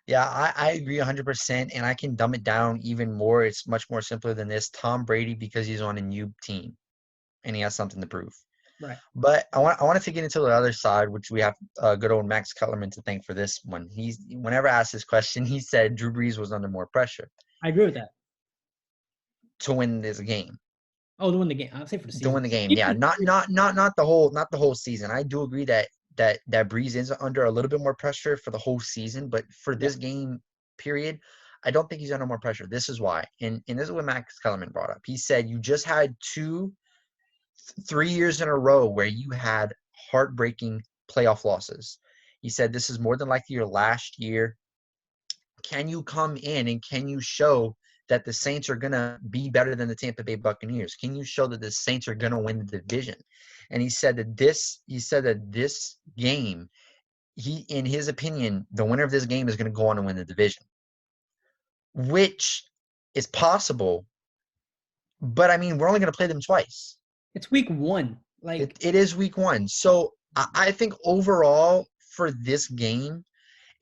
Yeah, I agree 100%, and I can dumb it down even more. It's much more simpler than this. Tom Brady, because he's on a new team, and he has something to prove. Right. But I want to get into the other side, which we have good old Max Kellerman to thank for this one. Whenever asked this question, he said Drew Brees was under more pressure. I agree with that. To win this game. Oh, to win the game. I'll say for the season. To win the game, yeah. Not the whole season. I do agree that Brees is under a little bit more pressure for the whole season, but for this game period, I don't think he's under more pressure. This is why. And this is what Max Kellerman brought up. He said you just had 3 years in a row where you had heartbreaking playoff losses. He said this is more than likely your last year. Can you come in and can you show that the Saints are going to be better than the Tampa Bay Buccaneers? Can you show that the Saints are going to win the division? And he said that this game, in his opinion, the winner of this game is going to go on to win the division, which is possible. But I mean, we're only going to play them twice. It's week 1. Like it is week 1. So I think overall for this game,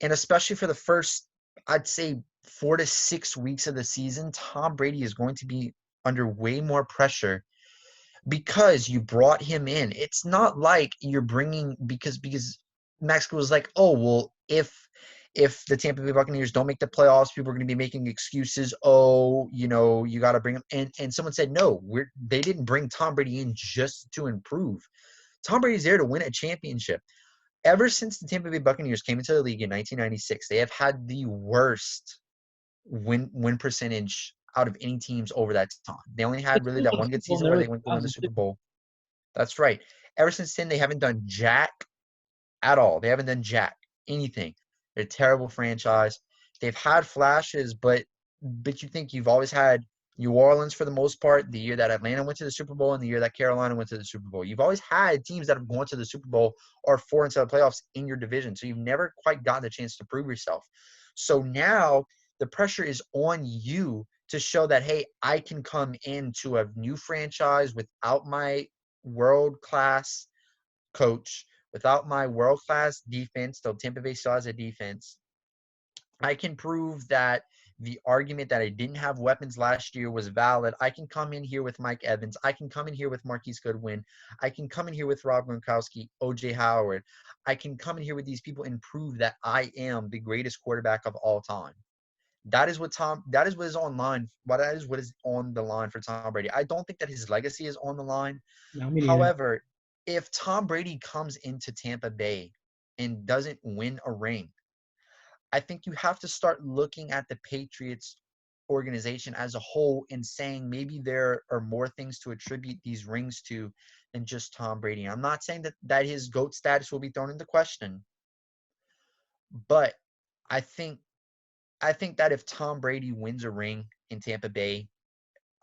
and especially for the first, I'd say 4 to 6 weeks of the season, Tom Brady is going to be under way more pressure because you brought him in. It's not like you're bringing because Max was like, oh well, if the Tampa Bay Buccaneers don't make the playoffs, people are going to be making excuses. Oh, you got to bring him. And someone said no, they didn't bring Tom Brady in just to improve. Tom Brady's there to win a championship. Ever since the Tampa Bay Buccaneers came into the league in 1996, they have had the worst win percentage out of any teams over that time. They only had really that one good season where they went to win the Super Bowl. That's right. Ever since then, they haven't done jack at all. They haven't done jack, anything. They're a terrible franchise. They've had flashes, but you think you've always had New Orleans for the most part, the year that Atlanta went to the Super Bowl and the year that Carolina went to the Super Bowl. You've always had teams that have gone to the Super Bowl or 4 into the playoffs in your division. So you've never quite gotten the chance to prove yourself. So now the pressure is on you to show that, hey, I can come into a new franchise without my world-class coach, without my world-class defense, though Tampa Bay still has a defense. I can prove that the argument that I didn't have weapons last year was valid. I can come in here with Mike Evans. I can come in here with Marquise Goodwin. I can come in here with Rob Gronkowski, OJ Howard. I can come in here with these people and prove that I am the greatest quarterback of all time. That is what is online. That is what is on the line for Tom Brady. I don't think that his legacy is on the line. No, me neither. However, if Tom Brady comes into Tampa Bay and doesn't win a ring, I think you have to start looking at the Patriots organization as a whole and saying maybe there are more things to attribute these rings to than just Tom Brady. I'm not saying that his GOAT status will be thrown into question, but I think that if Tom Brady wins a ring in Tampa Bay,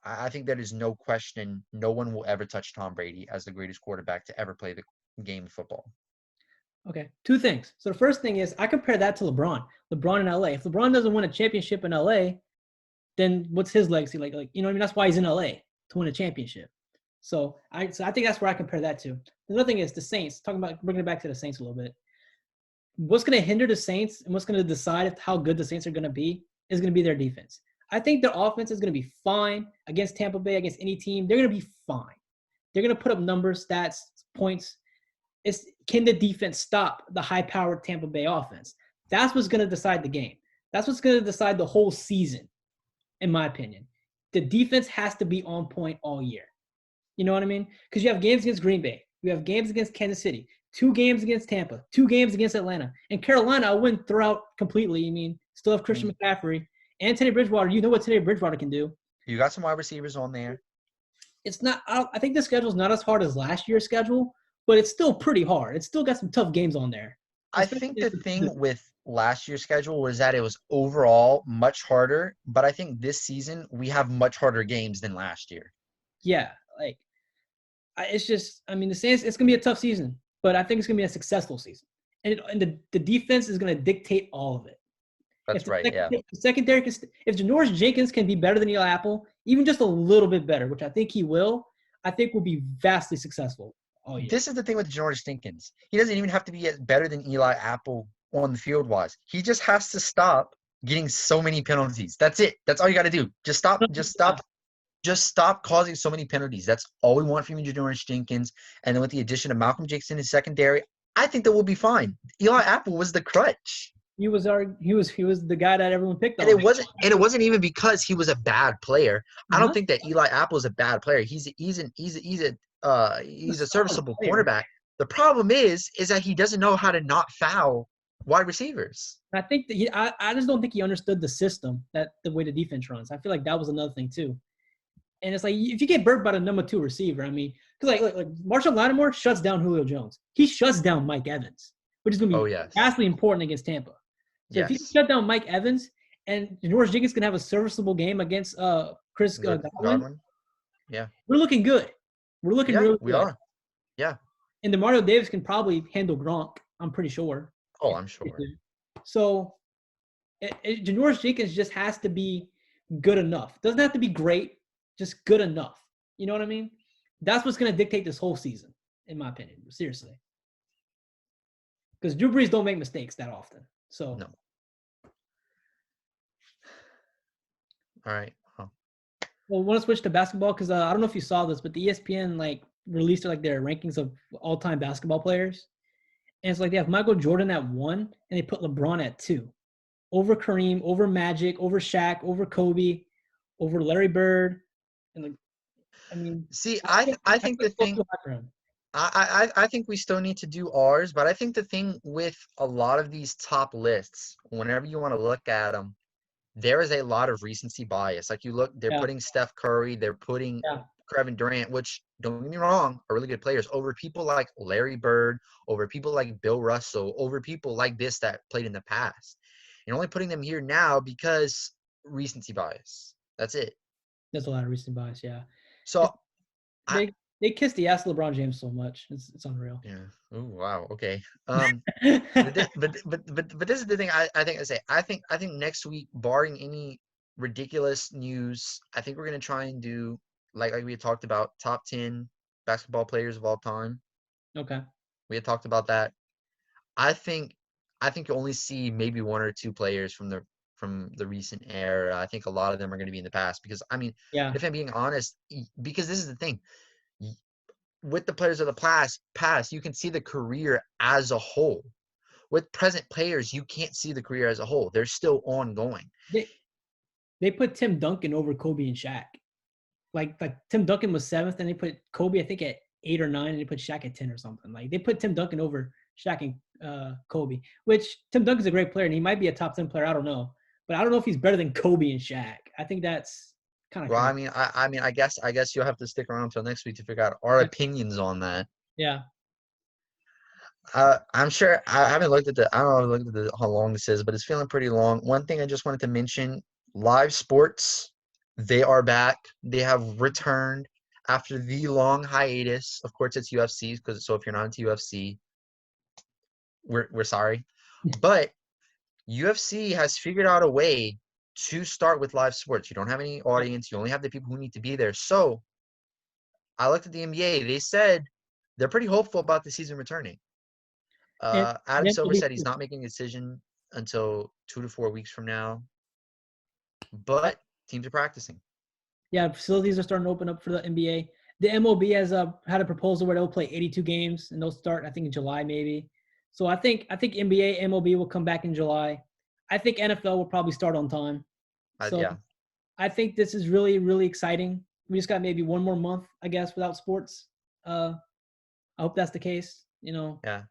I think there is no question no one will ever touch Tom Brady as the greatest quarterback to ever play the game of football. Okay, two things. So the first thing is I compare that to LeBron. LeBron in LA. If LeBron doesn't win a championship in LA, then what's his legacy like? You know what I mean? That's why he's in LA to win a championship. So I think that's where I compare that to. The other thing is the Saints. Talking about bringing it back to the Saints a little bit. What's going to hinder the Saints and what's going to decide how good the Saints are going to be is going to be their defense. I think their offense is going to be fine against Tampa Bay, against any team. They're going to be fine. They're going to put up numbers, stats, points. Can the defense stop the high-powered Tampa Bay offense? That's what's going to decide the game. That's what's going to decide the whole season, in my opinion. The defense has to be on point all year. You know what I mean? Because you have games against Green Bay. You have games against Kansas City. 2 games against Tampa. 2 games against Atlanta. And Carolina, I wouldn't throw out completely. I mean, still have Christian McCaffrey. And Teddy Bridgewater. You know what Teddy Bridgewater can do. You got some wide receivers on there. It's not – I think the schedule's not as hard as last year's schedule, but it's still pretty hard. It's still got some tough games on there. I think the thing with last year's schedule was that it was overall much harder, but I think this season we have much harder games than last year. Yeah, like it's just – I mean, the Saints, it's going to be a tough season, but I think it's going to be a successful season. And the defense is going to dictate all of it. That's right, yeah. The secondary, if Janoris Jenkins can be better than Eli Apple, even just a little bit better, which I think he will, I think will be vastly successful all year. This is the thing with Janoris Jenkins. He doesn't even have to be better than Eli Apple on the field wise. He just has to stop getting so many penalties. That's it. That's all you got to do. Just stop causing so many penalties. That's all we want from Janoris Jenkins. And then with the addition of Malcolm Jackson in secondary, I think that we'll be fine. Eli Apple was the crutch. He was the guy that everyone picked on. And it wasn't even because he was a bad player. I don't think that Eli Apple is a bad player. He's a serviceable quarterback. The problem is that he doesn't know how to not foul wide receivers. I think that I just don't think he understood the system, that the way the defense runs. I feel like that was another thing too. And it's like if you get burnt by the number 2 receiver, I mean, because like Marshall Lattimore shuts down Julio Jones. He shuts down Mike Evans, which is going to be vastly important against Tampa. So if he shut down Mike Evans and Janoris Jenkins can have a serviceable game against Chris Godwin, we're looking good. We're looking really good. We are. Yeah. And DeMario Davis can probably handle Gronk, I'm pretty sure. Oh, I'm sure. So Janoris Jenkins just has to be good enough. Doesn't have to be great, just good enough. You know what I mean? That's what's going to dictate this whole season, in my opinion. Seriously. Because Drew Brees don't make mistakes that often. So no. All right. Well, I want to switch to basketball because I don't know if you saw this, but the ESPN released their rankings of all-time basketball players, and it's like they have Michael Jordan at 1, and they put LeBron at 2, over Kareem, over Magic, over Shaq, over Kobe, over Larry Bird, and I think the thing. I think we still need to do ours, but I think the thing with a lot of these top lists, whenever you want to look at them, there is a lot of recency bias. Like you look, they're putting Steph Curry, they're putting Kevin Durant, which don't get me wrong, are really good players, over people like Larry Bird, over people like Bill Russell, over people like this that played in the past. And only putting them here now because recency bias. That's it. There's a lot of recent bias. Yeah, So it's, I they kiss the ass of LeBron James so much. It's unreal. yeah. Oh wow. Okay. But this is the thing I think I say. I think next week, barring any ridiculous news, I think we're gonna try and do like we had talked about top 10 basketball players of all time. Okay. We had talked about that. I think I think you only see maybe one or two players from the recent era. I think a lot of them are going to be in the past because I mean, Yeah. if I'm being honest, because this is the thing, with the players of the past, you can see the career as a whole. With present players, you can't see the career as a whole. They're still ongoing. They they put Tim Duncan over Kobe and Shaq. Like Tim Duncan was seventh, and they put Kobe I think at 8 or 9, and they put Shaq at 10 or something. Like they put Tim Duncan over Shaq and Kobe, which Tim Duncan's a great player, and he might be a top 10 player. I don't know, but I don't know if he's better than Kobe and Shaq. I think that's kind of Well, I crazy. mean, I guess you'll have to stick around until next week to figure out our opinions on that. Yeah. I'm sure I haven't looked at I don't know looked at how long this is, but it's feeling pretty long. One thing I just wanted to mention, live sports, they are back. They have returned after the long hiatus. Of course, it's UFC because so if you're not into UFC, we're sorry. But UFC has figured out a way to start with live sports. You don't have any Yeah. audience, you only have the people who need to be there. So I looked at the NBA, they said they're pretty hopeful about the season returning. And Adam then Silver said he's not making a decision until 2 to 4 weeks from now, but teams are practicing. yeah, facilities are starting to open up for the NBA. The MLB has had a proposal where they'll play 82 games and they'll start I think in July maybe. So I think NBA MLB will come back in July. I think NFL will probably start on time. So Yeah, I think this is really really exciting. We just got maybe one more month I guess without sports. I hope that's the case. yeah.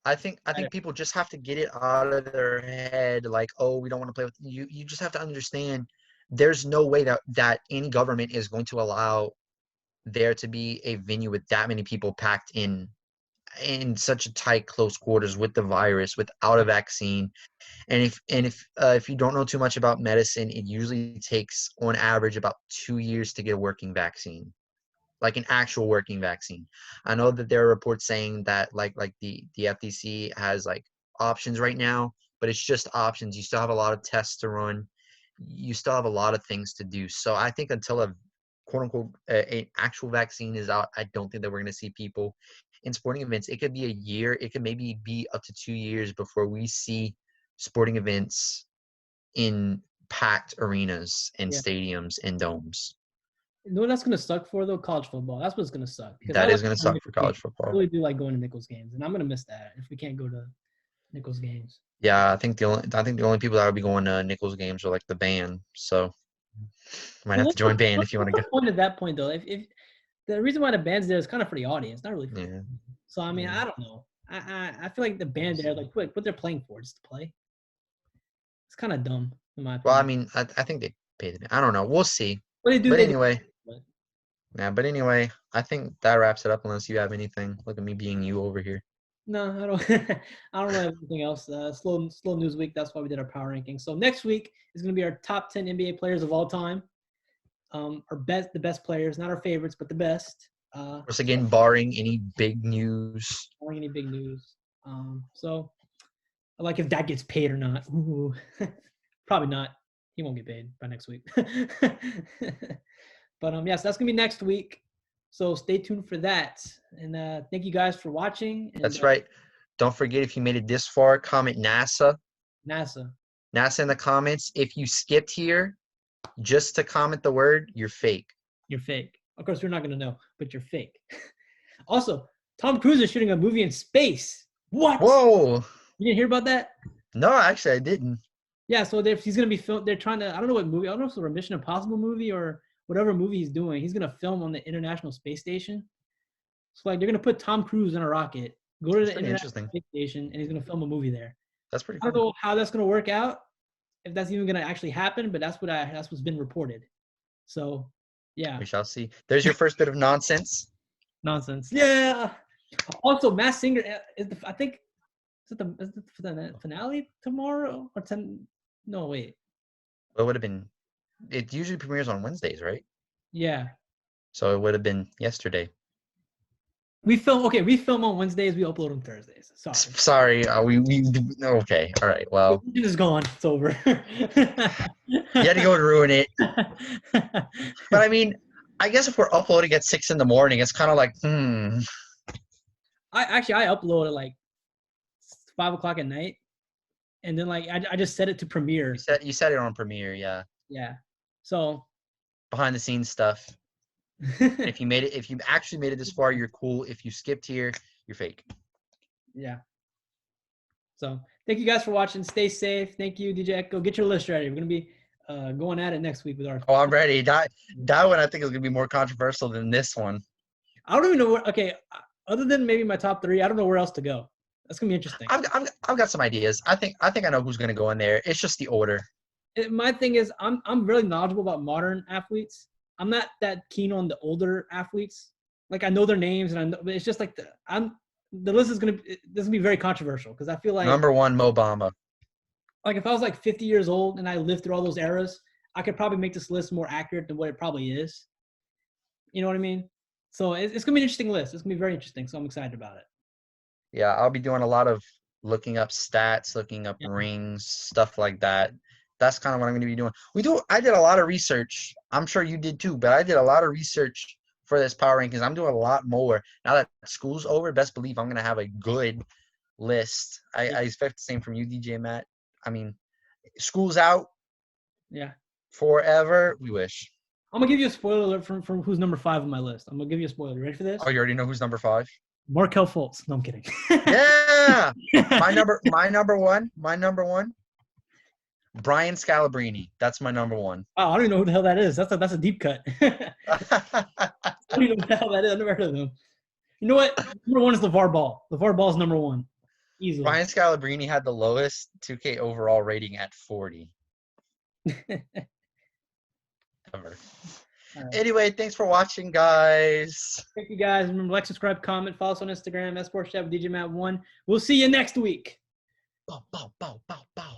I think people just have to get it out of their head, like, oh, we don't want to play with you. You just have to understand there's no way that any government is going to allow there to be a venue with that many people packed in such a tight, close quarters with the virus, without a vaccine. And if you don't know too much about medicine, it usually takes on average about 2 years to get a working vaccine, like an actual working vaccine. I know that there are reports saying that like the FTC has like options right now, but it's just options. You still have a lot of tests to run. You still have a lot of things to do. So I think until a quote unquote an actual vaccine is out, I don't think that we're going to see people in sporting events. It could be a year. It could maybe be up to 2 years before we see sporting events in packed arenas and Yeah. stadiums and domes. You know what that's gonna suck for though? College football. That's what's gonna suck because I That like is going to going to suck for Nichols games. college I football. really do like going to Nichols games, and I'm gonna miss that if we can't go to Nichols games. Yeah, I think the only people that would be going to Nichols games are like the band. So might Well, have to join band if you want what's to the go. point at that point though? If the reason why the band's there is kind of for the audience, not really for the Yeah, team. So I mean, yeah. I don't know. I feel like the We'll band there, see. like what they're playing for, just to play. It's kind of dumb in my Well, I opinion. mean, I think they pay the. I don't know. We'll see. What they do, But they do. anyway, But yeah. But anyway, I think that wraps it up. Unless you have anything. Look at me being you over here. no, I don't. I don't really have anything else. Slow news week. That's why we did our power ranking. So next week is going to be our top 10 NBA players of all time. The best players, not our favorites, but the best. Once again, barring any big news. Not any big news. So I like if that gets paid or not. Ooh. Probably not. He won't get paid by next week. But yes, that's gonna be next week. So stay tuned for that. And thank you guys for watching. And That's right. Don't forget if you made it this far, comment NASA. NASA, NASA in the comments. If you skipped here just to comment the word, you're fake. you're fake. Of course, we're not gonna know, but you're fake. Also, Tom Cruise is shooting a movie in space. What? Whoa. You didn't hear about that? No, actually, I didn't. Yeah, so he's gonna be filmed. They're trying to. I don't know what movie. I don't know if it's a Mission Impossible movie or whatever movie he's doing. He's gonna film on the International Space Station. So like they're gonna put Tom Cruise in a rocket, go to That's the pretty International interesting. Space Station, and he's gonna film a movie there. That's pretty I don't cool. know how that's gonna work out, if that's even gonna actually happen, but that's what's been reported. So yeah, We shall see. There's your first bit of nonsense. nonsense. Yeah. Also, Mass Singer I think is it the finale tomorrow or ten? No, wait. What would have been? It usually premieres on Wednesdays, right? Yeah. So it would have been yesterday. We film on Wednesdays, we upload on Thursdays. Sorry. Sorry, we okay. All right. The Well, weekend is gone. It's over. you had to go to ruin it. But I mean, I guess if we're uploading at 6 in the morning, it's kind of like, I upload at like 5 o'clock at night, and then like I just set it to premiere. You said it on Premiere, yeah. Yeah. So Behind the scenes stuff. If you actually made it this far, you're cool. If you skipped here, you're fake. yeah. So thank you guys for watching. Stay safe. Thank you, DJ Echo. Get your list ready. We're gonna be going at it next week with our. Oh, I'm ready. That one I think is gonna be more controversial than this one. I don't even know where. Okay, other than maybe my top 3, I don't know where else to go. That's gonna be interesting. I've got some ideas. I think I know who's gonna go in there. It's just the order. My thing is, I'm really knowledgeable about modern athletes. I'm not that keen on the older athletes. Like I know their names, and I know, but it's just like the list is gonna be very controversial because I feel like Number 1, Mo Bamba. like if I was like 50 years old and I lived through all those eras, I could probably make this list more accurate than what it probably is. You know what I mean? So it's gonna be an interesting list. It's gonna be very interesting. So I'm excited about it. Yeah, I'll be doing a lot of looking up stats, looking up Yeah. rings, stuff like that. That's kind of what I'm going to be doing. I did a lot of research. I'm sure you did too, but I did a lot of research for this power rankings. I'm doing a lot more. Now that school's over, best believe I'm going to have a good list. I expect the same from you, DJ Matt. I mean, school's out Yeah. forever. We wish. I'm gonna give you a spoiler alert from who's number 5 on my list. I'm gonna give you a spoiler. You ready for this? Oh, you already know who's number 5? Markelle Fultz. No, I'm kidding. Yeah. My number one. Brian Scalabrine. That's my number 1. Oh, I don't even know who the hell that is. That's a deep cut. I don't even know who the hell that is. I've never heard of them. You know what? Number 1 is LeVar Ball. LeVar Ball is number 1. Easily. Brian Scalabrine had the lowest 2K overall rating at 40. Ever. Right. Anyway, thanks for watching, guys. Thank you, guys. Remember, like, subscribe, comment, follow us on Instagram, Sportschat with DJ Matt 1. We'll see you next week. Bow, bow, bow, bow, bow.